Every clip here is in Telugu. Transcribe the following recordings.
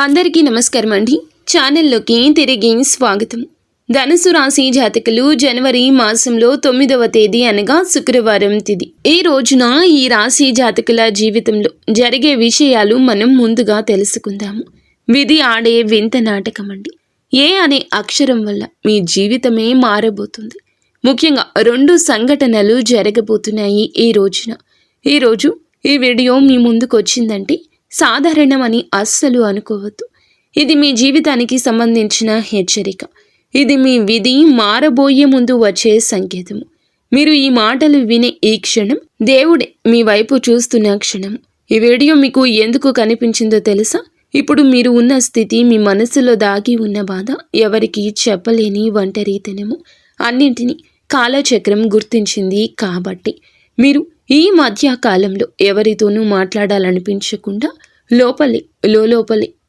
అందరికీ నమస్కారం అండి. ఛానల్లోకి తిరిగి స్వాగతం. ధనుసు రాశి జాతకులు జనవరి మాసంలో 9వ తేదీ అనగా శుక్రవారం తిథి. ఈ రోజున ఈ రాశి జాతకుల జీవితంలో జరిగే విషయాలు మనం ముందుగా తెలుసుకుందాము. విధి ఆడే వింత నాటకం అండి. ఏ అనే అక్షరం వల్ల మీ జీవితమే మారబోతుంది. ముఖ్యంగా 2 సంఘటనలు జరగబోతున్నాయి ఈ రోజున. ఈరోజు ఈ వీడియో మీ ముందుకు వచ్చిందంటే సాధారణమని అస్సలు అనుకోవద్దు. ఇది మీ జీవితానికి సంబంధించిన హెచ్చరిక. ఇది మీ విధి మారబోయే ముందు వచ్చే సంకేతము. మీరు ఈ మాటలు వినే ఈ క్షణం దేవుడే మీ వైపు చూస్తున్న క్షణం. ఈ వీడియో మీకు ఎందుకు కనిపించిందో తెలుసా? ఇప్పుడు మీరు ఉన్న స్థితి, మీ మనసులో దాగి ఉన్న బాధ, ఎవరికి చెప్పలేని ఒంటరితనము అన్నింటినీ కాలచక్రం గుర్తించింది కాబట్టి మీరు ఈ మధ్య కాలంలో ఎవరితోనూ మాట్లాడాలనిపించకుండా లోపలి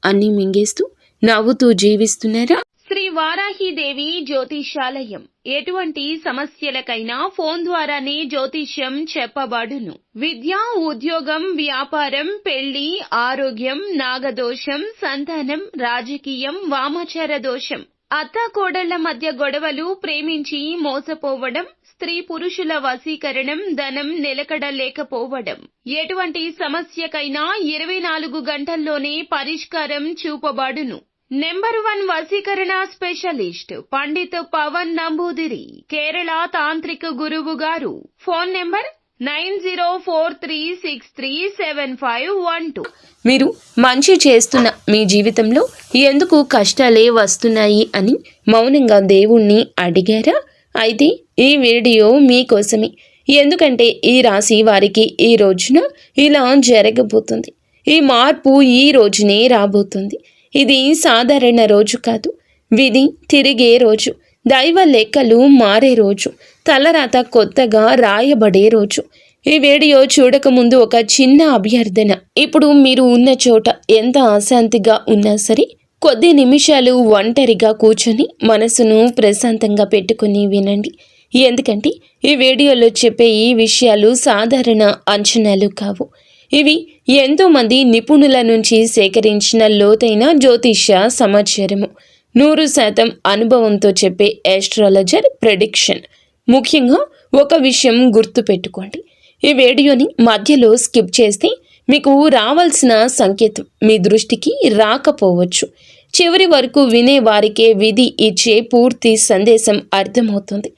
అన్నీ మింగేస్తూ నవ్వుతూ జీవిస్తున్నారా? శ్రీ వారాహిదేవి జ్యోతిషాలయం. ఎటువంటి సమస్యలకైనా ఫోన్ ద్వారానే జ్యోతిష్యం చెప్పబడును. విద్య, ఉద్యోగం, వ్యాపారం, పెళ్లి, ఆరోగ్యం, నాగదోషం, సంతానం, రాజకీయం, వామాచార దోషం, అత్తాకోడళ్ల మధ్య గొడవలు, ప్రేమించి మోసపోవడం, స్త్రీ పురుషుల వశీకరణం, ధనం నిలకడ లేకపోవడం, ఎటువంటి సమస్యకైనా 24 గంటల్లోనే పరిష్కారం చూపబడును. నెంబర్ 1 వశీకరణ స్పెషలిస్ట్ పండిత్ పవన్ నంబూదిరి, కేరళ తాంత్రిక గురువు గారు. Phone number 9043637512. మీరు మంచి చేస్తున్న మీ జీవితంలో ఎందుకు కష్టాలే వస్తున్నాయి అని మౌనంగా దేవుణ్ణి అడిగారా? అయితే ఈ వీడియో మీకోసమే. ఎందుకంటే ఈ రాశి వారికి ఈ రోజున ఇలా జరగబోతుంది. ఈ మార్పు ఈ రోజునే రాబోతుంది. ఇది సాధారణ రోజు కాదు. విధి తిరిగే రోజు, దైవ లెక్కలు మారే రోజు, తలరాత కొత్తగా రాయబడే రోజు. ఈ వీడియో చూడకముందు ఒక చిన్న అభ్యర్థన. ఇప్పుడు మీరు ఉన్న చోట ఎంత అశాంతిగా ఉన్నా సరే కొద్ది నిమిషాలు ఒంటరిగా కూర్చొని మనసును ప్రశాంతంగా పెట్టుకుని వినండి. ఎందుకంటే ఈ వీడియోలో చెప్పే ఈ విషయాలు సాధారణ అంచనాలు కావు. ఇవి ఎంతోమంది నిపుణుల నుంచి సేకరించిన లోతైన జ్యోతిష్య సమాచారము. 100% అనుభవంతో చెప్పే ఆస్ట్రాలజర్ ప్రెడిక్షన్. ముఖ్యంగా ఒక విషయం గుర్తుపెట్టుకోండి. ఈ వీడియోని మధ్యలో స్కిప్ చేస్తే మీకు రావాల్సిన సంకేతం మీ దృష్టికి రాకపోవచ్చు. చివరి వరకు వినే వారికే విధి ఇచ్చే పూర్తి సందేశం అర్థమవుతుంది.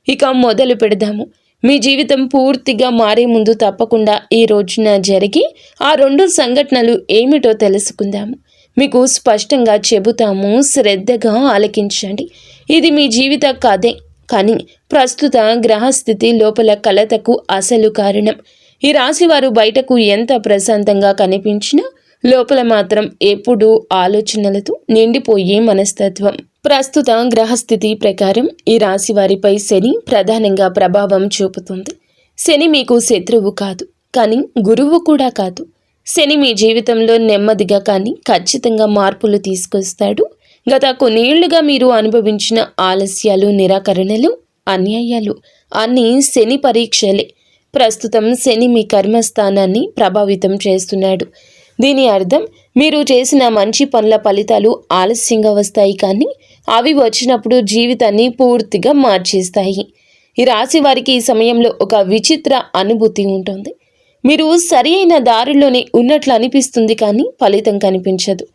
ఇక మొదలు పెడదాము. మీ జీవితం పూర్తిగా మారే ముందు తప్పకుండా ఈ రోజున జరిగి ఆ 2 సంఘటనలు ఏమిటో తెలుసుకుందాము. మీకు స్పష్టంగా చెబుతాము, శ్రద్ధగా ఆలకించండి. ఇది మీ జీవిత కథే, కానీ ప్రస్తుత గ్రహస్థితి లోపల కలతకు అసలు కారణం. ఈ రాశివారు బయటకు ఎంత ప్రశాంతంగా కనిపించినా లోపల మాత్రం ఎప్పుడూ ఆలోచనలతో నిండిపోయే మనస్తత్వం. ప్రస్తుత గ్రహస్థితి ప్రకారం ఈ రాశి వారిపై శని ప్రధానంగా ప్రభావం చూపుతుంది. శని మీకు శత్రువు కాదు, కానీ గురువు కూడా కాదు. శని మీ జీవితంలో నెమ్మదిగా కానీ ఖచ్చితంగా మార్పులు తీసుకొస్తాడు. గత కొన్నేళ్లుగా మీరు అనుభవించిన ఆలస్యాలు, నిరాకరణలు, అన్యాయాలు అన్నీ శని పరీక్షలే. ప్రస్తుతం శని మీ కర్మస్థానాన్ని ప్రభావితం చేస్తున్నాడు. దీని అర్థం మీరు చేసిన మంచి పనుల ఫలితాలు ఆలస్యంగా వస్తాయి, కానీ అవి వచ్చినప్పుడు జీవితాన్ని పూర్తిగా మార్చేస్తాయి. ఈ రాశి వారికి ఈ సమయంలో ఒక విచిత్ర అనుభూతి ఉంటుంది. మీరు సరి అయిన దారిలోనే ఉన్నట్లు అనిపిస్తుంది, కానీ ఫలితం కనిపించదు.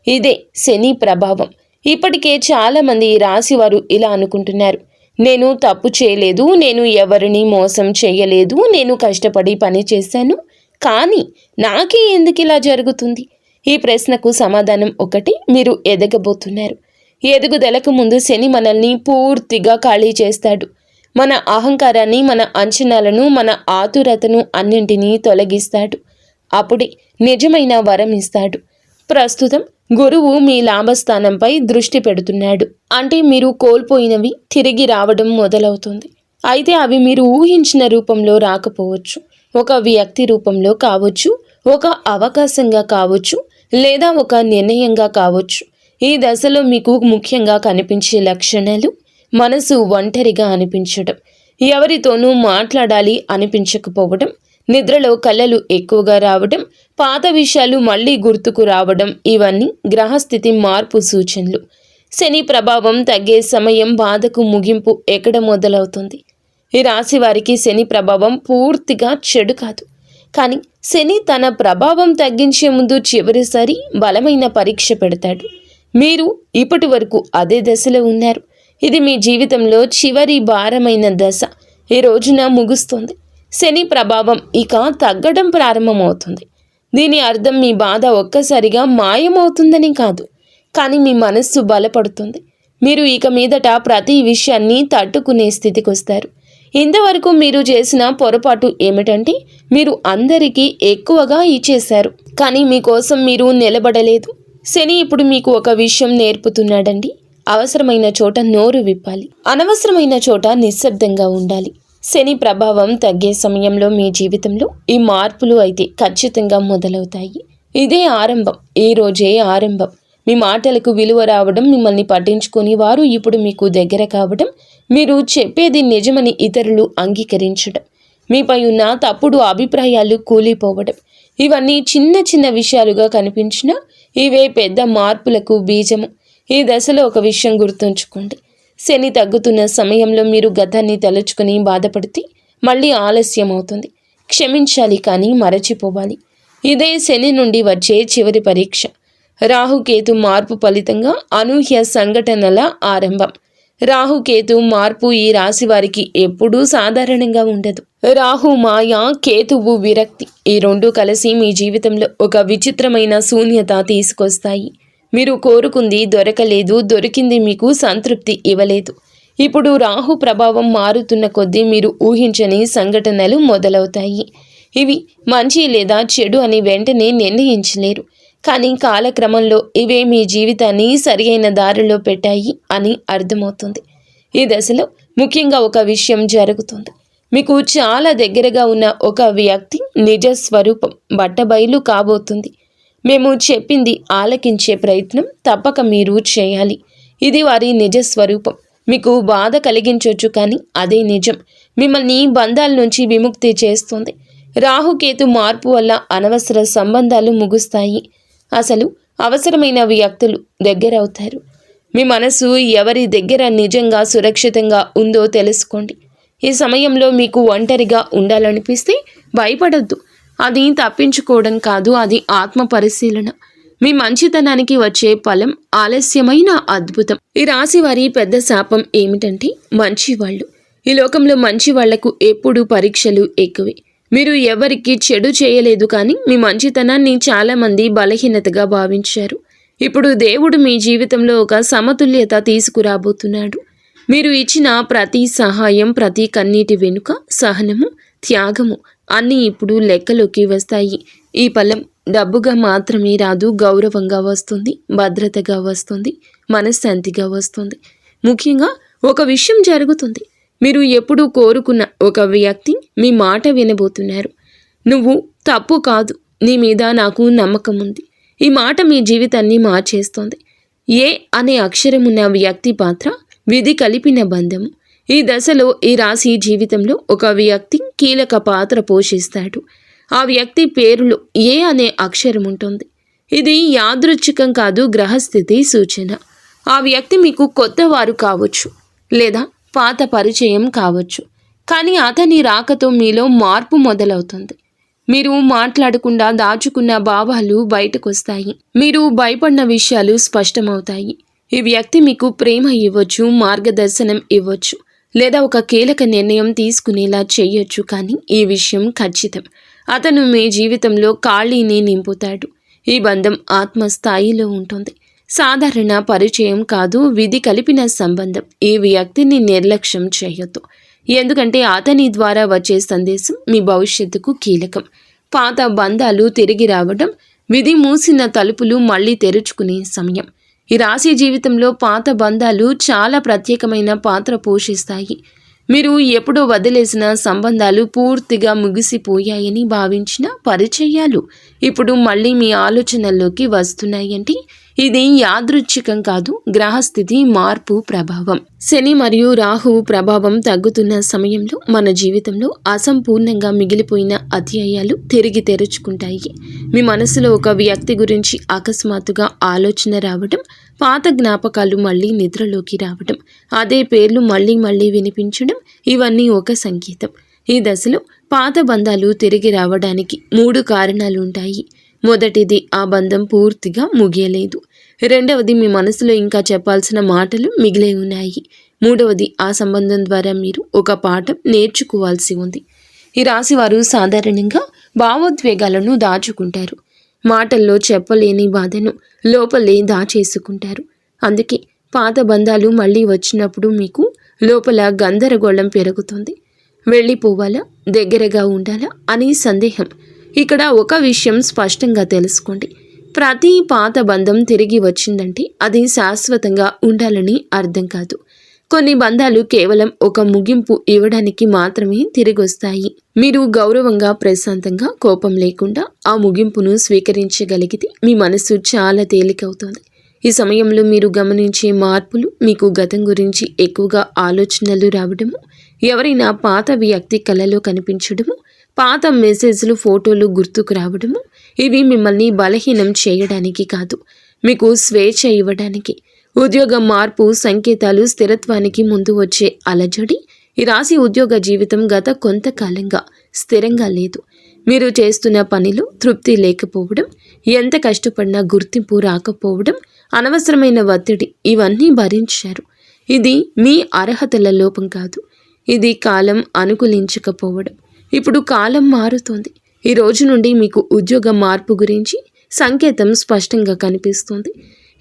ఇదే శని ప్రభావం. ఇప్పటికే చాలామంది ఈ రాశి వారు ఇలా అనుకుంటున్నారు. నేను తప్పు చేయలేదు, నేను ఎవరిని మోసం చేయలేదు, నేను కష్టపడి పని చేశాను, కానీ నాకే ఎందుకు ఇలా జరుగుతుంది? ఈ ప్రశ్నకు సమాధానం ఒకటి, మీరు ఎదగబోతున్నారు. ఎదుగుదలకు ముందు శని మనల్ని పూర్తిగా ఖాళీ చేస్తాడు. మన అహంకారాన్ని, మన అంచనాలను, మన ఆతురతను అన్నింటినీ తొలగిస్తాడు. అప్పుడే నిజమైన వరం ఇస్తాడు. ప్రస్తుతం గురువు మీ లాభస్థానంపై దృష్టి పెడుతున్నాడు. అంటే మీరు కోల్పోయినవి తిరిగి రావడం మొదలవుతుంది. అయితే అవి మీరు ఊహించిన రూపంలో రాకపోవచ్చు. ఒక వ్యక్తి రూపంలో కావచ్చు, ఒక అవకాశంగా కావచ్చు, లేదా ఒక నిర్ణయంగా కావచ్చు. ఈ దశలో మీకు ముఖ్యంగా కనిపించే లక్షణాలు: మనసు ఒంటరిగా అనిపించడం, ఎవరితోనూ మాట్లాడాలి అనిపించకపోవడం, నిద్రలో కలలు ఎక్కువగా రావడం, పాత విషయాలు మళ్ళీ గుర్తుకు రావడం ఇవన్నీ గ్రహస్థితి మార్పు సూచనలు. శని ప్రభావం తగ్గే సమయం, బాధకు ముగింపు ఎక్కడ మొదలవుతుంది? ఈ రాశి వారికి శని ప్రభావం పూర్తిగా చెడు కాదు, కానీ శని తన ప్రభావం తగ్గించే ముందు చివరిసారి బలమైన పరీక్ష పెడతాడు. మీరు ఇప్పటి వరకు అదే దశలో ఉన్నారు. ఇది మీ జీవితంలో చివరి భారమైన దశ ఈ రోజున ముగుస్తుంది. శని ప్రభావం ఇక తగ్గడం ప్రారంభమవుతుంది. దీని అర్థం మీ బాధ ఒక్కసారిగా మాయమవుతుందని కాదు, కానీ మీ మనస్సు బలపడుతుంది. మీరు ఇక మీదట ప్రతి విషయాన్ని తట్టుకునే స్థితికి వస్తారు. ఇంతవరకు మీరు చేసిన పొరపాటు ఏమిటంటే మీరు అందరికీ ఎక్కువగా ఇచ్చేశారు, కానీ మీకోసం మీరు నిలబడలేదు. శని ఇప్పుడు మీకు ఒక విషయం నేర్పుతున్నాడండి. అవసరమైన చోట నోరు విప్పాలి, అనవసరమైన చోట నిశ్శబ్దంగా ఉండాలి. శని ప్రభావం తగ్గే సమయంలో మీ జీవితంలో ఈ మార్పులు అయితే ఖచ్చితంగా మొదలవుతాయి. ఇదే ఆరంభం, ఈ రోజే ఆరంభం. మీ మాటలకు విలువ రావడం, మిమ్మల్ని పట్టించుకొని వారు ఇప్పుడు మీకు దగ్గర కావడం, మీరు చెప్పేది నిజమని ఇతరులు అంగీకరించడం, మీపై ఉన్న తప్పుడు అభిప్రాయాలు కూలిపోవడం, ఇవన్నీ చిన్న చిన్న విషయాలుగా కనిపించినా ఇవే పెద్ద మార్పులకు బీజము. ఈ దశలో ఒక విషయం గుర్తుంచుకోండి. శని తగ్గుతున్న సమయంలో మీరు గతాన్ని తలుచుకుని బాధపడితే మళ్ళీ ఆలస్యం అవుతుంది. క్షమించాలి, కానీ మరచిపోవాలి. ఇదే శని నుండి వచ్చే చివరి పరీక్ష. రాహుకేతు మార్పు ఫలితంగా అనూహ్య సంఘటనల ఆరంభం. రాహుకేతు మార్పు ఈ రాశి వారికి ఎప్పుడూ సాధారణంగా ఉండదు. రాహు మాయ, కేతువు విరక్తి, ఈ రెండు కలిసి మీ జీవితంలో ఒక విచిత్రమైన శూన్యత తీసుకొస్తాయి. మీరు కోరుకుంది దొరకలేదు, దొరికింది మీకు సంతృప్తి ఇవ్వలేదు. ఇప్పుడు రాహు ప్రభావం మారుతున్న కొద్దీ మీరు ఊహించని సంఘటనలు మొదలవుతాయి. ఇవి మంచి లేదా చెడు అని వెంటనే నిర్ణయించలేరు, కానీ కాలక్రమంలో ఇవే మీ జీవితాన్ని సరియైన దారిలో పెట్టాయి అని అర్థమవుతుంది. ఈ దశలో ముఖ్యంగా ఒక విషయం జరుగుతుంది. మీకు చాలా దగ్గరగా ఉన్న ఒక వ్యక్తి నిజ స్వరూపం బట్టబయలు కాబోతుంది. మేము చెప్పింది ఆలకించే ప్రయత్నం తప్పక మీరు చేయాలి. ఇది వారి నిజ స్వరూపం. మీకు బాధ కలిగించవచ్చు, కానీ అదే నిజం. మిమ్మల్ని బంధాల నుంచి విముక్తి చేస్తుంది. రాహుకేతు మార్పు వల్ల అనవసర సంబంధాలు ముగుస్తాయి. అసలు అవసరమైన వ్యక్తులు దగ్గరవుతారు. మీ మనసు ఎవరి దగ్గర నిజంగా సురక్షితంగా ఉందో తెలుసుకోండి. ఈ సమయంలో మీకు ఒంటరిగా ఉండాలనిపిస్తే భయపడొద్దు. అది తప్పించుకోవడం కాదు, అది ఆత్మ పరిశీలన. మీ మంచితనానికి వచ్చే ఫలం ఆలస్యమైన అద్భుతం. ఈ రాశి వారి పెద్ద శాపం ఏమిటంటే మంచివాళ్ళు. ఈ లోకంలో మంచి వాళ్లకు ఎప్పుడూ పరీక్షలు ఎక్కువే. మీరు ఎవరికి చెడు చేయలేదు, కానీ మీ మంచితనాన్ని చాలామంది బలహీనతగా భావించారు. ఇప్పుడు దేవుడు మీ జీవితంలో ఒక సమతుల్యత తీసుకురాబోతున్నాడు. మీరు ఇచ్చిన ప్రతి సహాయం, ప్రతి కన్నీటి వెనుక సహనము, త్యాగము అన్నీ ఇప్పుడు లెక్కలోకి వస్తాయి. ఈ ఫలం డబ్బుగా మాత్రమే రాదు, గౌరవంగా వస్తుంది, భద్రతగా వస్తుంది, మనశ్శాంతిగా వస్తుంది. ముఖ్యంగా ఒక విషయం జరుగుతుంది. మీరు ఎప్పుడూ కోరుకున్న ఒక వ్యక్తి మీ మాట వినబోతున్నారు. నువ్వు తప్పు కాదు, నీ మీద నాకు నమ్మకం ఉంది. ఈ మాట మీ జీవితాన్ని మార్చేస్తుంది. ఏ అనే అక్షరమున్న వ్యక్తి పాత్ర విధి కలిపిన బంధము. ఈ దశలో ఈ రాశి జీవితంలో ఒక వ్యక్తి కీలక పాత్ర పోషిస్తాడు. ఆ వ్యక్తి పేరులో ఏ అనే అక్షరం ఉంటుంది. ఇది యాదృచ్ఛికం కాదు, గ్రహస్థితి సూచన. ఆ వ్యక్తి మీకు కొత్త వారు కావచ్చు, లేదా పాత పరిచయం కావచ్చు, కానీ అతని రాకతో మీలో మార్పు మొదలవుతుంది. మీరు మాట్లాడకుండా దాచుకున్న భావాలు బయటకొస్తాయి. మీరు భయపడిన విషయాలు స్పష్టమవుతాయి. ఈ వ్యక్తి మీకు ప్రేమ ఇవ్వచ్చు, మార్గదర్శనం ఇవ్వచ్చు, లేదా ఒక కీలక నిర్ణయం తీసుకునేలా చేయొచ్చు, కానీ ఈ విషయం ఖచ్చితం. అతను మీ జీవితంలో ఖాళీని నింపుతాడు. ఈ బంధం ఆత్మస్థాయిలో ఉంటుంది. సాధారణ పరిచయం కాదు, విధి కలిపిన సంబంధం. ఈ వ్యక్తిని నిర్లక్ష్యం చేయొద్దు, ఎందుకంటే అతని ద్వారా వచ్చే సందేశం మీ భవిష్యత్తుకు కీలకం. పాత బంధాలు తిరిగి రావడం, విధి మూసిన తలుపులు మళ్ళీ తెరుచుకునే సమయం. ఈ రాశి జీవితంలో పాత బంధాలు చాలా ప్రత్యేకమైన పాత్ర పోషిస్తాయి. మీరు ఎప్పుడో వదిలేసిన సంబంధాలు, పూర్తిగా ముగిసిపోయాయని భావించిన పరిచయాలు ఇప్పుడు మళ్ళీ మీ ఆలోచనల్లోకి వస్తున్నాయంటే ఇది యాదృచ్ఛికం కాదు, గ్రహస్థితి మార్పు ప్రభావం. శని మరియు రాహువు ప్రభావం తగ్గుతున్న సమయంలో మన జీవితంలో అసంపూర్ణంగా మిగిలిపోయిన అధ్యాయాలు తిరిగి తెరుచుకుంటాయి. మీ మనసులో ఒక వ్యక్తి గురించి అకస్మాత్తుగా ఆలోచన రావడం, పాత జ్ఞాపకాలు మళ్ళీ నిద్రలోకి రావడం, అదే పేర్లు మళ్ళీ మళ్ళీ వినిపించడం, ఇవన్నీ ఒక సంకేతం. ఈ దశలో పాత బంధాలు తిరిగి రావడానికి 3 కారణాలు ఉంటాయి. మొదటిది, ఆ బంధం పూర్తిగా ముగియలేదు. రెండవది, మీ మనసులో ఇంకా చెప్పాల్సిన మాటలు మిగిలే ఉన్నాయి. మూడవది, ఆ సంబంధం ద్వారా మీరు ఒక పాఠం నేర్చుకోవాల్సి ఉంది. ఈ రాశి వారు సాధారణంగా భావోద్వేగాలను దాచుకుంటారు. మాటల్లో చెప్పలేని బాధను లోపలే దాచేసుకుంటారు. అందుకే పాత బంధాలు మళ్ళీ వచ్చినప్పుడు మీకు లోపల గందరగోళం పెరుగుతుంది. వెళ్ళిపోవాలా, దగ్గరగా ఉండాలా అని సందేహం. ఇక్కడ ఒక విషయం స్పష్టంగా తెలుసుకోండి. ప్రతి పాత బంధం తిరిగి వచ్చిందంటే అది శాశ్వతంగా ఉండాలని అర్థం కాదు. కొన్ని బంధాలు కేవలం ఒక ముగింపు ఇవ్వడానికి మాత్రమే తిరిగి వస్తాయి. మీరు గౌరవంగా, ప్రశాంతంగా, కోపం లేకుండా ఆ ముగింపును స్వీకరించగలిగితే మీ మనసు చాలా తేలికవుతుంది. ఈ సమయంలో మీరు గమనించే మార్పులు, మీకు గతం గురించి ఎక్కువగా ఆలోచనలు రావడము, ఎవరైనా పాత వ్యక్తి కలలో కనిపించడము, పాత మెసేజ్లు, ఫోటోలు గుర్తుకు రావడము, ఇవి మిమ్మల్ని బలహీనం చేయడానికి కాదు, మీకు స్వేచ్ఛ ఇవ్వడానికి. ఉద్యోగ మార్పు సంకేతాలు, స్థిరత్వానికి ముందు వచ్చే అలజడి. ఈ రాశి ఉద్యోగ జీవితం గత కొంతకాలంగా స్థిరంగా లేదు. మీరు చేస్తున్న పనిలో తృప్తి లేకపోవడం, ఎంత కష్టపడినా గుర్తింపు రాకపోవడం, అనవసరమైన ఒత్తిడి, ఇవన్నీ భరించారు. ఇది మీ అర్హతల లోపం కాదు, ఇది కాలం అనుకూలించకపోవడం. ఇప్పుడు కాలం మారుతోంది. ఈ రోజు నుండి మీకు ఉద్యోగ మార్పు గురించి సంకేతం స్పష్టంగా కనిపిస్తుంది.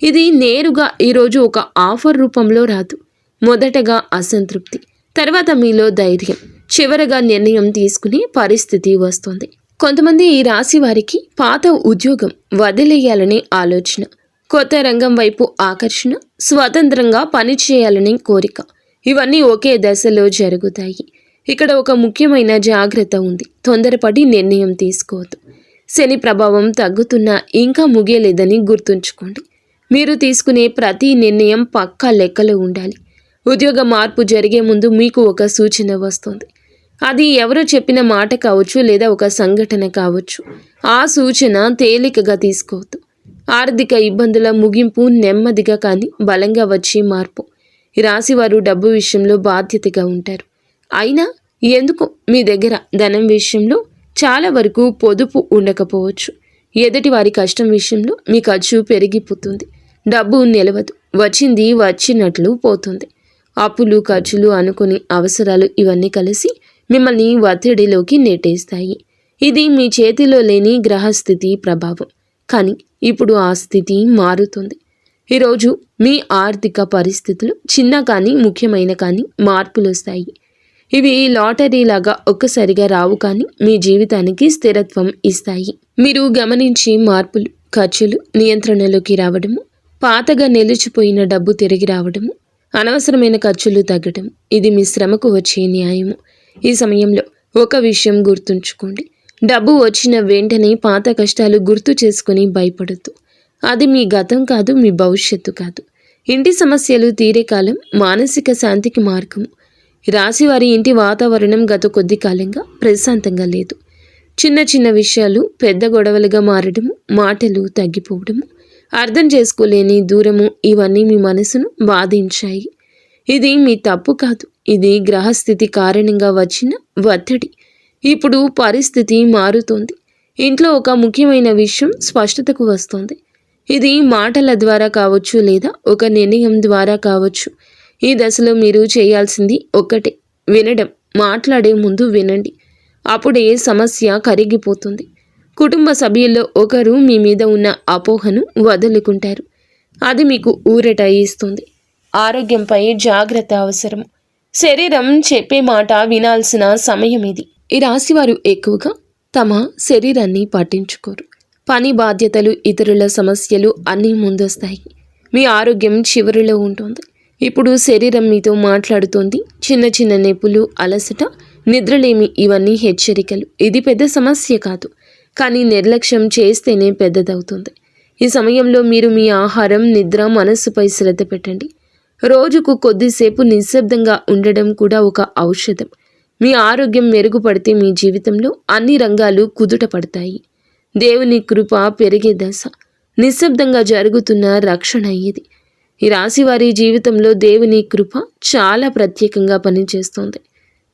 ఇది నేరుగా ఈరోజు ఒక ఆఫర్ రూపంలో రాదు. మొదటగా అసంతృప్తి, తర్వాత మీలో ధైర్యం, చివరగా నిర్ణయం తీసుకునే పరిస్థితి వస్తుంది. కొంతమంది ఈ రాశి వారికి పాత ఉద్యోగం వదిలేయాలనే ఆలోచన, కొత్త రంగం వైపు ఆకర్షణ, స్వతంత్రంగా పనిచేయాలనే కోరిక, ఇవన్నీ ఒకే దశలో జరుగుతాయి. ఇక్కడ ఒక ముఖ్యమైన జాగ్రత్త ఉంది. తొందరపడి నిర్ణయం తీసుకోవద్దు. శని ప్రభావం తగ్గుతున్నా ఇంకా ముగియలేదని గుర్తుంచుకోండి. మీరు తీసుకునే ప్రతి నిర్ణయం పక్కా లెక్కలో ఉండాలి. ఉద్యోగ మార్పు జరిగే ముందు మీకు ఒక సూచన వస్తుంది. అది ఎవరో చెప్పిన మాట కావచ్చు, లేదా ఒక సంఘటన కావచ్చు. ఆ సూచన తేలికగా తీసుకోవద్దు. ఆర్థిక ఇబ్బందుల ముగింపు నెమ్మదిగా కానీ బలంగా వచ్చే మార్పు. ఈ రాశివారు డబ్బు విషయంలో బాధ్యతగా ఉంటారు. అయినా ఎందుకు మీ దగ్గర ధనం విషయంలో చాలా వరకు పొదుపు ఉండకపోవచ్చు. ఎదుటి వారి కష్టం విషయంలో మీ ఖర్చు పెరిగిపోతుంది. డబ్బు నిలవదు, వచ్చింది వచ్చినట్లు పోతుంది. అప్పులు, ఖర్చులు, అనుకుని అవసరాలు, ఇవన్నీ కలిసి మిమ్మల్ని ఒత్తిడిలోకి నెట్టేస్తాయి. ఇది మీ చేతిలో లేని గ్రహస్థితి ప్రభావం. కానీ ఇప్పుడు ఆ స్థితి మారుతుంది. ఈరోజు మీ ఆర్థిక పరిస్థితులు చిన్న కానీ ముఖ్యమైన కానీ మార్పులు వస్తాయి. ఇవి లాటరీలాగా ఒక్కసారిగా రావు, కానీ మీ జీవితానికి స్థిరత్వం ఇస్తాయి. మీరు గమనించే మార్పులు, ఖర్చులు నియంత్రణలోకి రావడము, పాతగా నిలిచిపోయిన డబ్బు తిరిగి రావడము, అనవసరమైన ఖర్చులు తగ్గడం, ఇది మీ శ్రమకు వచ్చే న్యాయము. ఈ సమయంలో ఒక విషయం గుర్తుంచుకోండి. డబ్బు వచ్చిన వెంటనే పాత కష్టాలు గుర్తు చేసుకుని భయపడద్దు. అది మీ గతం కాదు, మీ భవిష్యత్తు కాదు. ఇంటి సమస్యలు తీరే కాలం మానసిక శాంతికి మార్గము. రాశివారి ఇంటి వాతావరణం గత కొద్ది కాలంగా ప్రశాంతంగా లేదు. చిన్న చిన్న విషయాలు పెద్ద గొడవలుగా మారడము, మాటలు తగ్గిపోవడము, అర్థం చేసుకోలేని దూరము, ఇవన్నీ మీ మనసును బాధించాయి. ఇది మీ తప్పు కాదు, ఇది గ్రహస్థితి కారణంగా వచ్చిన ఒత్తిడి. ఇప్పుడు పరిస్థితి మారుతోంది. ఇంట్లో ఒక ముఖ్యమైన విషయం స్పష్టతకు వస్తోంది. ఇది మాటల ద్వారా కావచ్చు, లేదా ఒక నిర్ణయం ద్వారా కావచ్చు. ఈ దశలో మీరు చేయాల్సింది ఒక్కటే, వినడం. మాట్లాడే ముందు వినండి, అప్పుడే సమస్య కరిగిపోతుంది. కుటుంబ సభ్యుల్లో ఒకరు మీ మీద ఉన్న అపోహను వదులుకుంటారు. అది మీకు ఊరట ఇస్తుంది. ఆరోగ్యంపై జాగ్రత్త అవసరం. శరీరం చెప్పే మాట వినాల్సిన సమయం ఇది. ఈ రాశివారు ఎక్కువగా తమ శరీరాన్ని పట్టించుకోరు. పని బాధ్యతలు, ఇతరుల సమస్యలు అన్నీ ముందొస్తాయి. మీ ఆరోగ్యం చివరిలో ఉంటుంది. ఇప్పుడు శరీరం మీతో మాట్లాడుతోంది. చిన్న చిన్న నొప్పులు, అలసట, నిద్రలేమి, ఇవన్నీ హెచ్చరికలు. ఇది పెద్ద సమస్య కాదు, కానీ నిర్లక్ష్యం చేస్తేనే పెద్దదవుతుంది. ఈ సమయంలో మీరు మీ ఆహారం, నిద్ర, మనస్సుపై శ్రద్ధ పెట్టండి. రోజుకు కొద్దిసేపు నిశ్శబ్దంగా ఉండడం కూడా ఒక ఔషధం. మీ ఆరోగ్యం మెరుగుపడితే మీ జీవితంలో అన్ని రంగాలు కుదుట పడతాయి. దేవుని కృప పెరిగే దశ, నిశ్శబ్దంగా జరుగుతున్న రక్షణ ఇది. ఈ రాశి వారి జీవితంలో దేవుని కృప చాలా ప్రత్యేకంగా పనిచేస్తోంది.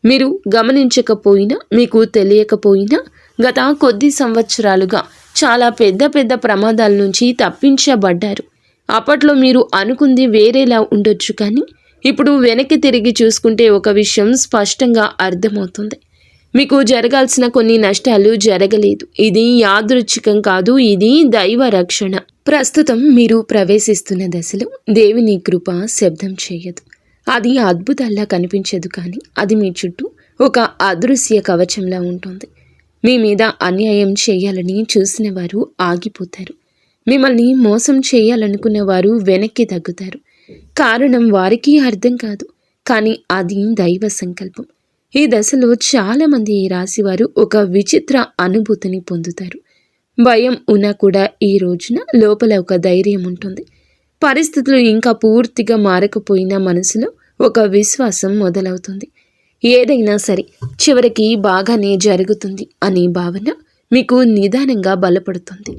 మీరు గమనించకపోయినా, మీకు తెలియకపోయినా గత కొద్ది సంవత్సరాలుగా చాలా పెద్ద పెద్ద ప్రమాదాల నుంచి తప్పించబడ్డారు. అప్పట్లో మీరు అనుకుంది వేరేలా ఉండొచ్చు, కానీ ఇప్పుడు వెనక్కి తిరిగి చూసుకుంటే ఒక విషయం స్పష్టంగా అర్థమవుతుంది. మీకు జరగాల్సిన కొన్ని నష్టాలు జరగలేదు. ఇది యాదృచ్ఛికం కాదు, ఇది దైవ రక్షణ. ప్రస్తుతం మీరు ప్రవేశిస్తున్న దశలో దేవుని కృప శబ్దం చేయదు. అది అద్భుతాల్లా కనిపించదు, కానీ అది మీ చుట్టూ ఒక అదృశ్య కవచంలా ఉంటుంది. మీ మీద అన్యాయం చేయాలని చూసిన వారు ఆగిపోతారు. మిమ్మల్ని మోసం చేయాలనుకున్న వారు వెనక్కి తగ్గుతారు. కారణం వారికి అర్థం కాదు, కానీ అది దైవ సంకల్పం. ఈ దశలో చాలామంది ఈ రాశివారు ఒక విచిత్ర అనుభూతిని పొందుతారు. భయం ఉన్నా కూడా ఈ రోజున లోపల ఒక ధైర్యం ఉంటుంది. పరిస్థితులు ఇంకా పూర్తిగా మారకపోయినా మనసులో ఒక విశ్వాసం మొదలవుతుంది. ఏదైనా సరే చివరికి బాగానే జరుగుతుంది అనే భావన మీకు నిదానంగా బలపడుతుంది.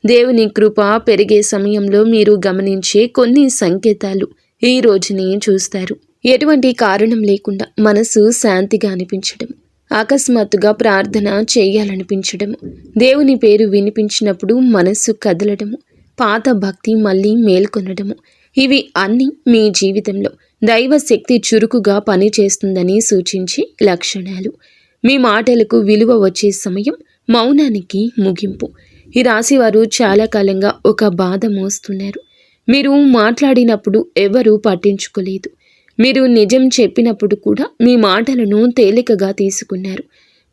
దేవుని కృప పెరిగే సమయంలో మీరు గమనించే కొన్ని సంకేతాలు ఈ రోజునే చూస్తారు. ఎటువంటి కారణం లేకుండా మనసు శాంతిగా అనిపించడం, అకస్మాత్తుగా ప్రార్థన చేయాలనిపించడము, దేవుని పేరు వినిపించినప్పుడు మనస్సు కదలడము, పాత భక్తి మళ్ళీ మేల్కొనడము, ఇవి అన్నీ మీ జీవితంలో దైవ శక్తి చురుకుగా పనిచేస్తుందని సూచించే లక్షణాలు. మీ మాటలకు విలువ వచ్చే సమయం, మౌనానికి ముగింపు. ఈ రాశివారు చాలా కాలంగా ఒక బాధ మోస్తున్నారు. మీరు మాట్లాడినప్పుడు ఎవరూ పట్టించుకోలేదు. మీరు నిజం చెప్పినప్పుడు కూడా మీ మాటలను తేలికగా తీసుకున్నారు.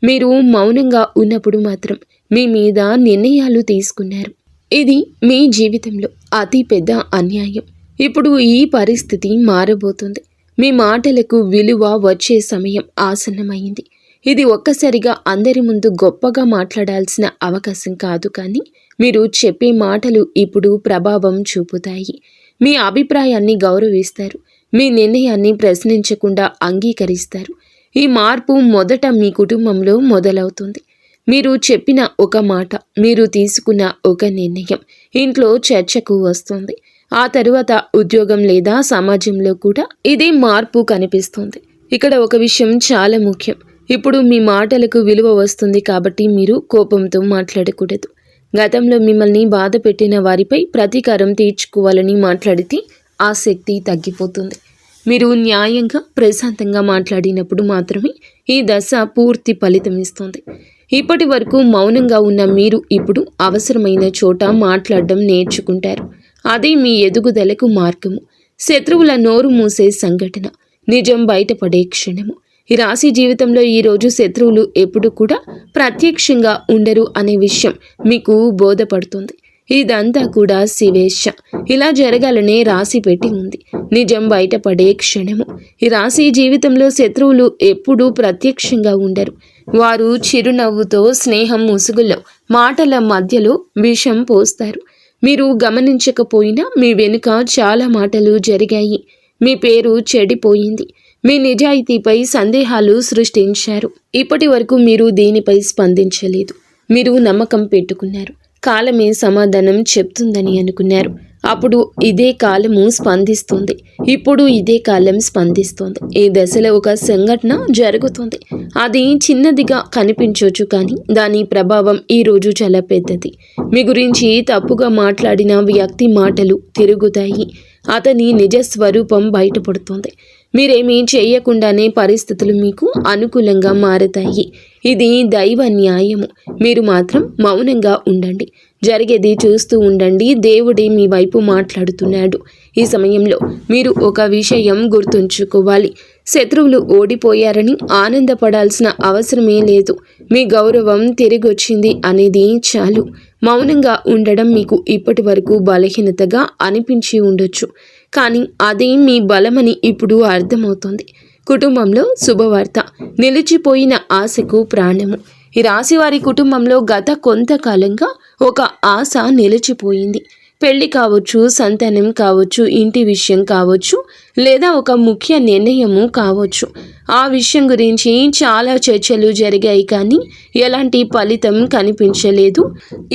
మీరు మౌనంగా ఉన్నప్పుడు మాత్రం మీ మీద నిర్ణయాలు తీసుకున్నారు. ఇది మీ జీవితంలో అతి పెద్ద అన్యాయం. ఇప్పుడు ఈ పరిస్థితి మారబోతుంది. మీ మాటలకు విలువ వచ్చే సమయం ఆసన్నమైంది. ఇది ఒక్కసారిగా అందరి ముందు గొప్పగా మాట్లాడాల్సిన అవకాశం కాదు, కానీ మీరు చెప్పే మాటలు ఇప్పుడు ప్రభావం చూపుతాయి. మీ అభిప్రాయాన్ని గౌరవిస్తారు. మీ నిర్ణయాన్ని ప్రశ్నించకుండా అంగీకరిస్తారు. ఈ మార్పు మొదట మీ కుటుంబంలో మొదలవుతుంది. మీరు చెప్పిన ఒక మాట, మీరు తీసుకున్న ఒక నిర్ణయం ఇంట్లో చర్చకు వస్తుంది. ఆ తరువాత ఉద్యోగం లేదా సమాజంలో కూడా ఇదే మార్పు కనిపిస్తుంది. ఇక్కడ ఒక విషయం చాలా ముఖ్యం. ఇప్పుడు మీ మాటలకు విలువ వస్తుంది కాబట్టి మీరు కోపంతో మాట్లాడకూడదు. గతంలో మిమ్మల్ని బాధ పెట్టిన వారిపై ప్రతీకారం తీర్చుకోవాలని మాట్లాడితే ఆ శక్తి తగ్గిపోతుంది. మీరు న్యాయంగా, ప్రశాంతంగా మాట్లాడినప్పుడు మాత్రమే ఈ దశ పూర్తి ఫలితం ఇస్తుంది. ఇప్పటి వరకు మౌనంగా ఉన్న మీరు ఇప్పుడు అవసరమైన చోట మాట్లాడడం నేర్చుకుంటారు. అదే మీ ఎదుగుదలకు మార్గము. శత్రువుల నోరు మూసే సంఘటన, నిజం బయటపడే క్షణము. ఈ రాశి జీవితంలో ఈరోజు శత్రువులు ఎప్పుడు కూడా ప్రత్యక్షంగా ఉండరు అనే విషయం మీకు బోధపడుతుంది. ఇదంతా కూడా శివేచ్ఛ. ఇలా జరగాలనే రాసి పెట్టి ఉంది. నిజం బయటపడే క్షణము. ఈ రాశి జీవితంలో శత్రువులు ఎప్పుడూ ప్రత్యక్షంగా ఉండరు. వారు చిరునవ్వుతో, స్నేహం ముసుగులో, మాటల మధ్యలో విషం పోస్తారు. మీరు గమనించకపోయినా మీ వెనుక చాలా మాటలు జరిగాయి. మీ పేరు చెడిపోయింది. మీ నిజాయితీపై సందేహాలు సృష్టించారు. ఇప్పటి వరకు మీరు దీనిపై స్పందించలేదు. మీరు నమ్మకం పెట్టుకున్నారు. కాలమే సమాధానం చెప్తుందని అనుకున్నారు. అప్పుడు ఇదే కాలము స్పందిస్తుంది. ఇప్పుడు ఇదే కాలం స్పందిస్తుంది. ఈ దశలో ఒక సంఘటన జరుగుతుంది. అది చిన్నదిగా కనిపించవచ్చు, కానీ దాని ప్రభావం ఈరోజు చాలా పెద్దది. మీ గురించి తప్పుగా మాట్లాడిన వ్యక్తి మాటలు తిరుగుతాయి. అతని నిజ స్వరూపం బయటపడుతుంది. మీరేమీ చేయకుండానే పరిస్థితులు మీకు అనుకూలంగా మారతాయి. ఇది దైవ న్యాయము. మీరు మాత్రం మౌనంగా ఉండండి. జరిగేది చూస్తూ ఉండండి. దేవుడే మీ వైపు మాట్లాడుతున్నాడు. ఈ సమయంలో మీరు ఒక విషయం గుర్తుంచుకోవాలి. శత్రువులు ఓడిపోయారని ఆనందపడాల్సిన అవసరమే లేదు. మీ గౌరవం తిరిగొచ్చింది అనేది చాలు. మౌనంగా ఉండడం మీకు ఇప్పటి వరకు బలహీనతగా అనిపించి ఉండొచ్చు, కానీ అదే మీ బలమని ఇప్పుడు అర్థమవుతుంది. కుటుంబంలో శుభవార్త. నిలిచిపోయిన ఆశకు ప్రాణము. ఈ రాశి వారి కుటుంబంలో గత కొంతకాలంగా ఒక ఆశ నిలిచిపోయింది. పెళ్లి కావచ్చు, సంతానం కావచ్చు, ఇంటి విషయం కావచ్చు, లేదా ఒక ముఖ్య నిర్ణయము కావచ్చు. ఆ విషయం గురించి చాలా చర్చలు జరిగాయి, కానీ ఎలాంటి ఫలితం కనిపించలేదు.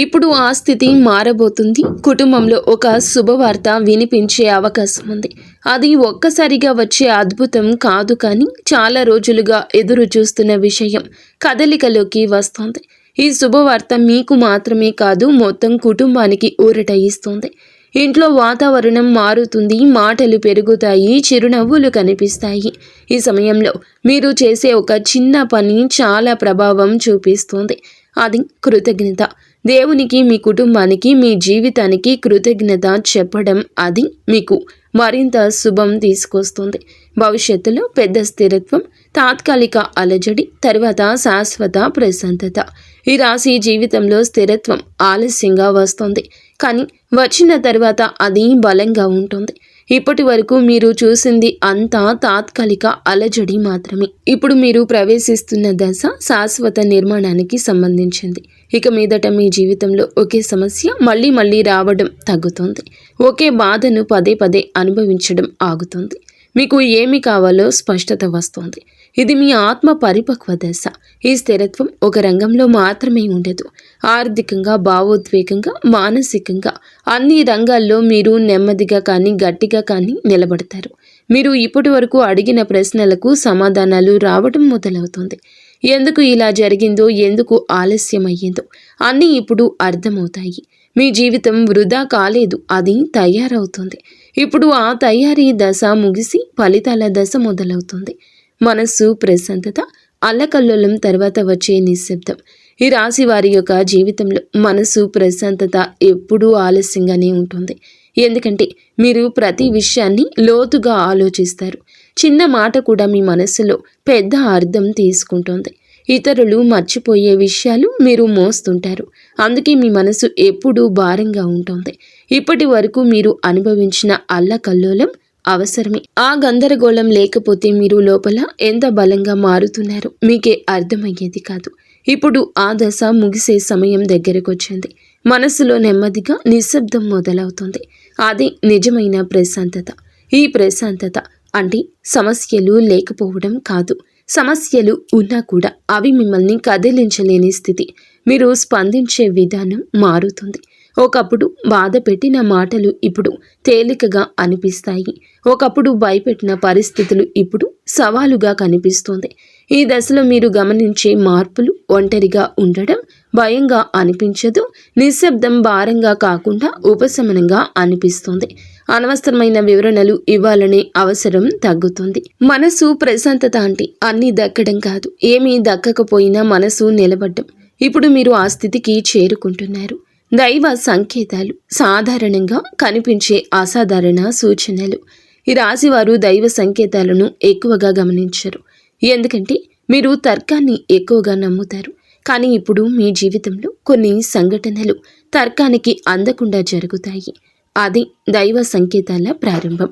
ఇప్పుడు ఆ స్థితి మారబోతుంది. కుటుంబంలో ఒక శుభవార్త వినిపించే అవకాశం ఉంది. అది ఒక్కసారిగా వచ్చే అద్భుతం కాదు, కానీ చాలా రోజులుగా ఎదురు చూస్తున్న విషయం కదలికలోకి వస్తోంది. ఈ శుభవార్త మీకు మాత్రమే కాదు, మొత్తం కుటుంబానికి ఊరట ఇస్తుంది. ఇంట్లో వాతావరణం మారుతుంది, మాటలు పెరుగుతాయి, చిరునవ్వులు కనిపిస్తాయి. ఈ సమయంలో మీరు చేసే ఒక చిన్న పని చాలా ప్రభావం చూపిస్తుంది. అది కృతజ్ఞత. దేవునికి, మీ కుటుంబానికి, మీ జీవితానికి కృతజ్ఞత చెప్పడం అది మీకు మరింత శుభం తీసుకొస్తుంది. భవిష్యత్తులో పెద్ద స్థిరత్వం, తాత్కాలిక అలజడి, తర్వాత శాశ్వత ప్రశాంతత. ఈ రాశి జీవితంలో స్థిరత్వం ఆలస్యంగా వస్తుంది, కానీ వచ్చిన తర్వాత అది బలంగా ఉంటుంది. ఇప్పటి వరకు మీరు చూసింది అంతా తాత్కాలిక అలజడి మాత్రమే. ఇప్పుడు మీరు ప్రవేశిస్తున్న దశ శాశ్వత నిర్మాణానికి సంబంధించింది. ఇక మీదట మీ జీవితంలో ఒకే సమస్య మళ్ళీ మళ్ళీ రావడం తగ్గుతుంది. ఒకే బాధను పదే పదే అనుభవించడం ఆగుతుంది. మీకు ఏమి కావాలో స్పష్టత వస్తుంది. ఇది మీ ఆత్మ పరిపక్వ దశ. ఈ స్థిరత్వం ఒక రంగంలో మాత్రమే ఉండదు. ఆర్థికంగా, భావోద్వేగంగా, మానసికంగా అన్ని రంగాల్లో మీరు నెమ్మదిగా కానీ గట్టిగా కానీ నిలబడతారు. మీరు ఇప్పటి వరకు అడిగిన ప్రశ్నలకు సమాధానాలు రావడం మొదలవుతుంది. ఎందుకు ఇలా జరిగిందో, ఎందుకు ఆలస్యమయ్యిందో అన్నీ ఇప్పుడు అర్థమవుతాయి. మీ జీవితం వృధా కాలేదు, అది తయారవుతుంది. ఇప్పుడు ఆ తయారీ దశ ముగిసి ఫలితాల దశ మొదలవుతుంది. మనస్సు ప్రశాంతత, అల్లకల్లోలం తర్వాత వచ్చే నిశ్శబ్దం. ఈ రాశి వారి యొక్క జీవితంలో మనసు ప్రశాంతత ఎప్పుడూ ఆలస్యంగానే ఉంటుంది. ఎందుకంటే మీరు ప్రతి విషయాన్ని లోతుగా ఆలోచిస్తారు. చిన్న మాట కూడా మీ మనస్సులో పెద్ద అర్థం తీసుకుంటుంది. ఇతరులు మర్చిపోయే విషయాలు మీరు మోస్తుంటారు. అందుకే మీ మనసు ఎప్పుడూ భారంగా ఉంటుంది. ఇప్పటి వరకు మీరు అనుభవించిన అల్లకల్లోలం అవసరమే. ఆ గందరగోళం లేకపోతే మీరు లోపల ఎంత బలంగా మారుతున్నారో మీకే అర్థమయ్యేది కాదు. ఇప్పుడు ఆ దశ ముగిసే సమయం దగ్గరకొచ్చింది. మనసులో నెమ్మదిగా నిశ్శబ్దం మొదలవుతుంది. అది నిజమైన ప్రశాంతత. ఈ ప్రశాంతత అంటే సమస్యలు లేకపోవడం కాదు. సమస్యలు ఉన్నా కూడా అవి మిమ్మల్ని కదిలించలేని స్థితి. మీరు స్పందించే విధానం మారుతుంది. ఒకప్పుడు బాధ పెట్టిన మాటలు ఇప్పుడు తేలికగా అనిపిస్తాయి. ఒకప్పుడు భయపెట్టిన పరిస్థితులు ఇప్పుడు సవాలుగా కనిపిస్తుంది. ఈ దశలో మీరు గమనించే మార్పులు: ఒంటరిగా ఉండడం భయంగా అనిపించదు. నిశ్శబ్దం భారంగా కాకుండా ఉపశమనంగా అనిపిస్తుంది. అనవసరమైన వివరణలు ఇవ్వాలనే అవసరం తగ్గుతుంది. మనసు ప్రశాంతత అంటే అన్నీ దక్కడం కాదు, ఏమీ దక్కకపోయినా మనసు నిలబడ్డం. ఇప్పుడు మీరు ఆ స్థితికి చేరుకుంటున్నారు. దైవ సంకేతాలు, సాధారణంగా కనిపించే అసాధారణ సూచనలు. ఈ రాశివారు దైవ సంకేతాలను ఎక్కువగా గమనించరు, ఎందుకంటే మీరు తర్కాన్ని ఎక్కువగా నమ్ముతారు. కానీ ఇప్పుడు మీ జీవితంలో కొన్ని సంఘటనలు తర్కానికి అందకుండా జరుగుతాయి. అది దైవ సంకేతాల ప్రారంభం.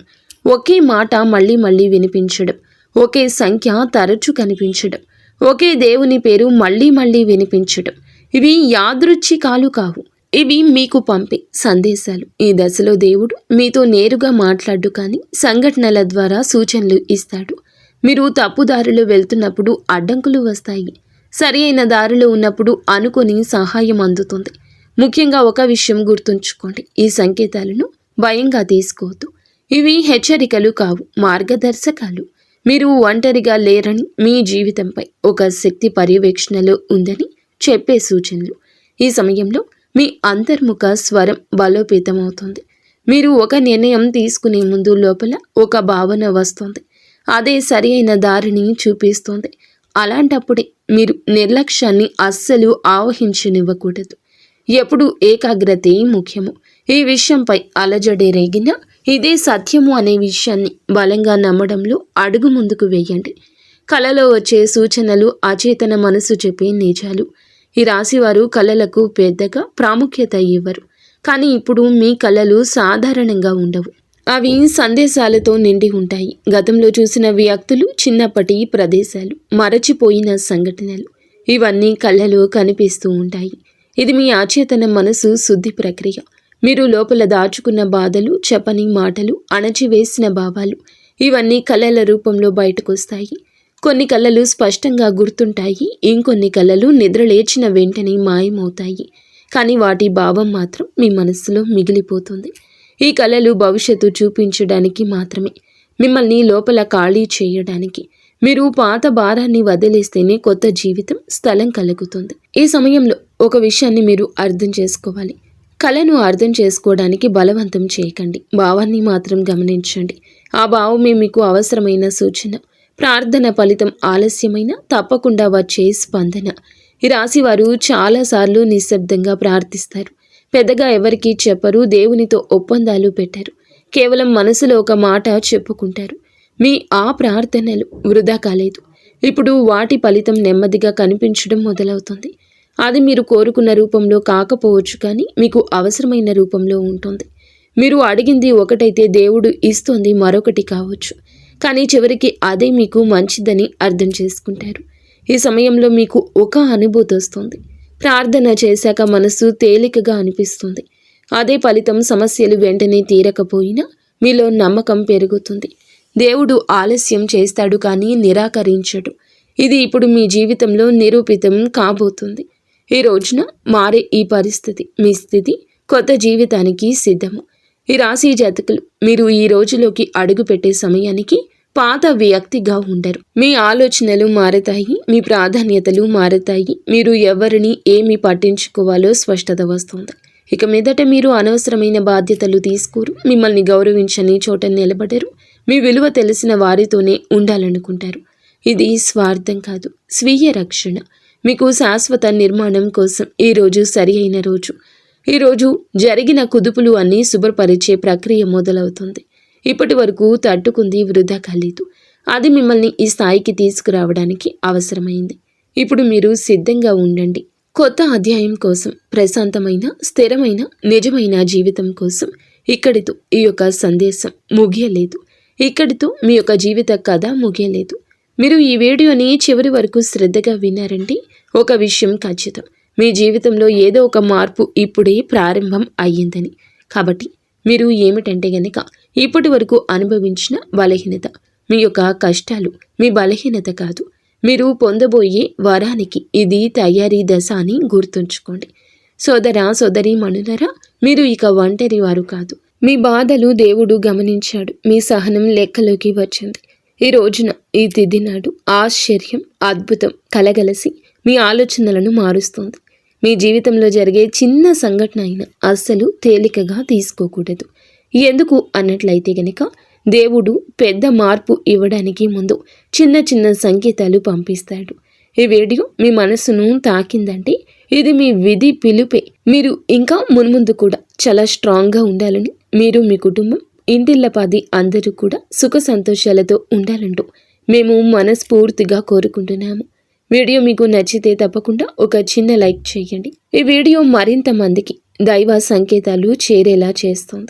ఒకే మాట మళ్ళీ మళ్ళీ వినిపించడం, ఒకే సంఖ్య తరచూ కనిపించడం, ఒకే దేవుని పేరు మళ్ళీ మళ్ళీ వినిపించడం. ఇవి యాదృచ్ఛికాలు కావు, ఇవి మీకు పంపే సందేశాలు. ఈ దశలో దేవుడు మీతో నేరుగా మాట్లాడు, కానీ సంఘటనల ద్వారా సూచనలు ఇస్తాడు. మీరు తప్పుదారిలో వెళ్తున్నప్పుడు అడ్డంకులు వస్తాయి. సరి అయిన దారిలో ఉన్నప్పుడు అనుకుని సహాయం అందుతుంది. ముఖ్యంగా ఒక విషయం గుర్తుంచుకోండి: ఈ సంకేతాలను భయంగా తీసుకోవద్దు. ఇవి హెచ్చరికలు కావు, మార్గదర్శకాలు. మీరు ఒంటరిగా లేరని, మీ జీవితంపై ఒక శక్తి పర్యవేక్షణలో ఉందని చెప్పే సూచనలు. ఈ సమయంలో మీ అంతర్ముఖ స్వరం బలోపేతమవుతుంది. మీరు ఒక నిర్ణయం తీసుకునే ముందు లోపల ఒక భావన వస్తుంది. అదే సరి అయిన దారిని చూపిస్తుంది. అలాంటప్పుడే మీరు నిర్లక్ష్యాన్ని అస్సలు ఆవహించనివ్వకూడదు. ఎప్పుడు ఏకాగ్రతే ముఖ్యము. ఈ విషయంపై అలజడి రేగినా ఇదే సత్యము అనే విషయాన్ని బలంగా నమ్మడంలో అడుగు ముందుకు వేయండి. కలలో వచ్చే సూచనలు అచేతన మనసు చెప్పే నిజాలు. ఈ రాశివారు కళలకు పెద్దగా ప్రాముఖ్యత ఇవ్వరు, కానీ ఇప్పుడు మీ కళలు సాధారణంగా ఉండవు. అవి సందేశాలతో నిండి ఉంటాయి. గతంలో చూసిన వ్యక్తులు, చిన్నప్పటి ప్రదేశాలు, మరచిపోయిన సంఘటనలు. ఇవన్నీ కళ్ళలో కనిపిస్తూ ఉంటాయి. ఇది మీ అచేతన మనసు శుద్ధి ప్రక్రియ. మీరు లోపల దాచుకున్న బాధలు, చెప్పని మాటలు, అణచివేసిన భావాలు ఇవన్నీ కళల రూపంలో బయటకొస్తాయి. కొన్ని కళలు స్పష్టంగా గుర్తుంటాయి, ఇంకొన్ని కళలు నిద్రలేచిన వెంటనే మాయమవుతాయి. కానీ వాటి భావం మాత్రం మీ మనస్సులో మిగిలిపోతుంది. ఈ కళలు భవిష్యత్తు చూపించడానికి మాత్రమే, మిమ్మల్ని లోపల ఖాళీ చేయడానికి. మీరు పాత భారాన్ని వదిలేస్తేనే కొత్త జీవితం స్థలం కలుగుతుంది. ఈ సమయంలో ఒక విషయాన్ని మీరు అర్థం చేసుకోవాలి. కళను అర్థం చేసుకోవడానికి బలవంతం చేయకండి, భావాన్ని మాత్రం గమనించండి. ఆ భావమే మీకు అవసరమైన సూచన. ప్రార్థన ఫలితం ఆలస్యమైన తప్పకుండా వచ్చే స్పందన. ఈ రాశి వారు చాలాసార్లు నిశ్శబ్దంగా ప్రార్థిస్తారు. పెద్దగా ఎవరికీ చెప్పరు, దేవునితో ఒప్పందాలు పెట్టారు. కేవలం మనసులో ఒక మాట చెప్పుకుంటారు. మీ ఆ ప్రార్థనలు వృధా కాలేదు. ఇప్పుడు వాటి ఫలితం నెమ్మదిగా కనిపించడం మొదలవుతుంది. అది మీరు కోరుకున్న రూపంలో కాకపోవచ్చు, కానీ మీకు అవసరమైన రూపంలో ఉంటుంది. మీరు అడిగింది ఒకటైతే దేవుడు ఇస్తుంది మరొకటి కావచ్చు, కానీ చివరికి అదే మీకు మంచిదని అర్థం చేసుకుంటారు. ఈ సమయంలో మీకు ఒక అనుభూతి వస్తుంది. ప్రార్థన చేశాక మనసు తేలికగా అనిపిస్తుంది. అదే ఫలితం సమస్యలు వెంటనే తీరకపోయినా మీలో నమ్మకం పెరుగుతుంది. దేవుడు ఆలస్యం చేస్తాడు కానీ నిరాకరించడు. ఇది ఇప్పుడు మీ జీవితంలో నిరూపితం కాబోతుంది. ఈ రోజున మారే ఈ పరిస్థితి, మీ స్థితి కొత్త జీవితానికి సిద్ధము. ఈ రాశి జాతకులు మీరు ఈ రోజులోకి అడుగు పెట్టే సమయానికి పాత వ్యక్తిగా ఉండరు. మీ ఆలోచనలు మారతాయి, మీ ప్రాధాన్యతలు మారతాయి. మీరు ఎవరిని ఏమి పట్టించుకోవాలో స్పష్టత వస్తుంది. ఇక మీదట మీరు అనవసరమైన బాధ్యతలు తీసుకోరు. మిమ్మల్ని గౌరవించని చోట నిలబడరు. మీ విలువ తెలిసిన వారితోనే ఉండాలనుకుంటారు. ఇది స్వార్థం కాదు, స్వీయ రక్షణ. మీకు శాశ్వత నిర్మాణం కోసం ఈరోజు సరి అయిన రోజు. ఈరోజు జరిగిన కుదుపులు అన్నీ శుభ్రపరిచే ప్రక్రియ మొదలవుతుంది. ఇప్పటి వరకు తట్టుకుంది వృధా కాలేదు. అది మిమ్మల్ని ఈ స్థాయికి తీసుకురావడానికి అవసరమైంది. ఇప్పుడు మీరు సిద్ధంగా ఉండండి. కొత్త అధ్యాయం కోసం, ప్రశాంతమైన, స్థిరమైన, నిజమైన జీవితం కోసం. ఇక్కడితో ఈ యొక్క సందేశం ముగియలేదు. ఇక్కడితో మీ యొక్క జీవిత కథ ముగియలేదు. మీరు ఈ వీడియోని చివరి వరకు శ్రద్ధగా విన్నారంటే ఒక విషయం ఖచ్చితం, మీ జీవితంలో ఏదో ఒక మార్పు ఇప్పుడే ప్రారంభం అయ్యిందని. కాబట్టి మీరు ఏమిటంటే గనక ఇప్పటి వరకు అనుభవించిన బలహీనత, మీ యొక్క కష్టాలు మీ బలహీనత కాదు. మీరు పొందబోయే వరానికి ఇది తయారీ దశ అని గుర్తుంచుకోండి. సోదర సోదరీమణులరా, మీరు ఇక ఒంటరి వారు కాదు. మీ బాధలు దేవుడు గమనించాడు. మీ సహనం లెక్కలోకి వచ్చింది. ఈ రోజున, ఈ తిథి నాడు ఆశ్చర్యం, అద్భుతం కలగలసి మీ ఆలోచనలను మారుస్తుంది. మీ జీవితంలో జరిగే చిన్న సంఘటన అయినా అస్సలు తేలికగా తీసుకోకూడదు. ఎందుకు అన్నట్లయితే గనక దేవుడు పెద్ద మార్పు ఇవ్వడానికి ముందు చిన్న చిన్న సంకేతాలు పంపిస్తాడు. ఈ వీడియో మీ మనసును తాకిందంటే ఇది మీ విధి పిలుపే. మీరు ఇంకా మున్ముందు కూడా చాలా స్ట్రాంగ్గా ఉండాలని, మీరు మీ కుటుంబం ఇంటిల్లపాది అందరూ కూడా సుఖ సంతోషాలతో ఉండాలంటూ మేము మనస్ఫూర్తిగా కోరుకుంటున్నాము. వీడియో మీకు నచ్చితే తప్పకుండా ఒక చిన్న లైక్ చేయండి. ఈ వీడియో మరింత మందికి దైవ సంకేతాలు చేరేలా చేస్తుంది.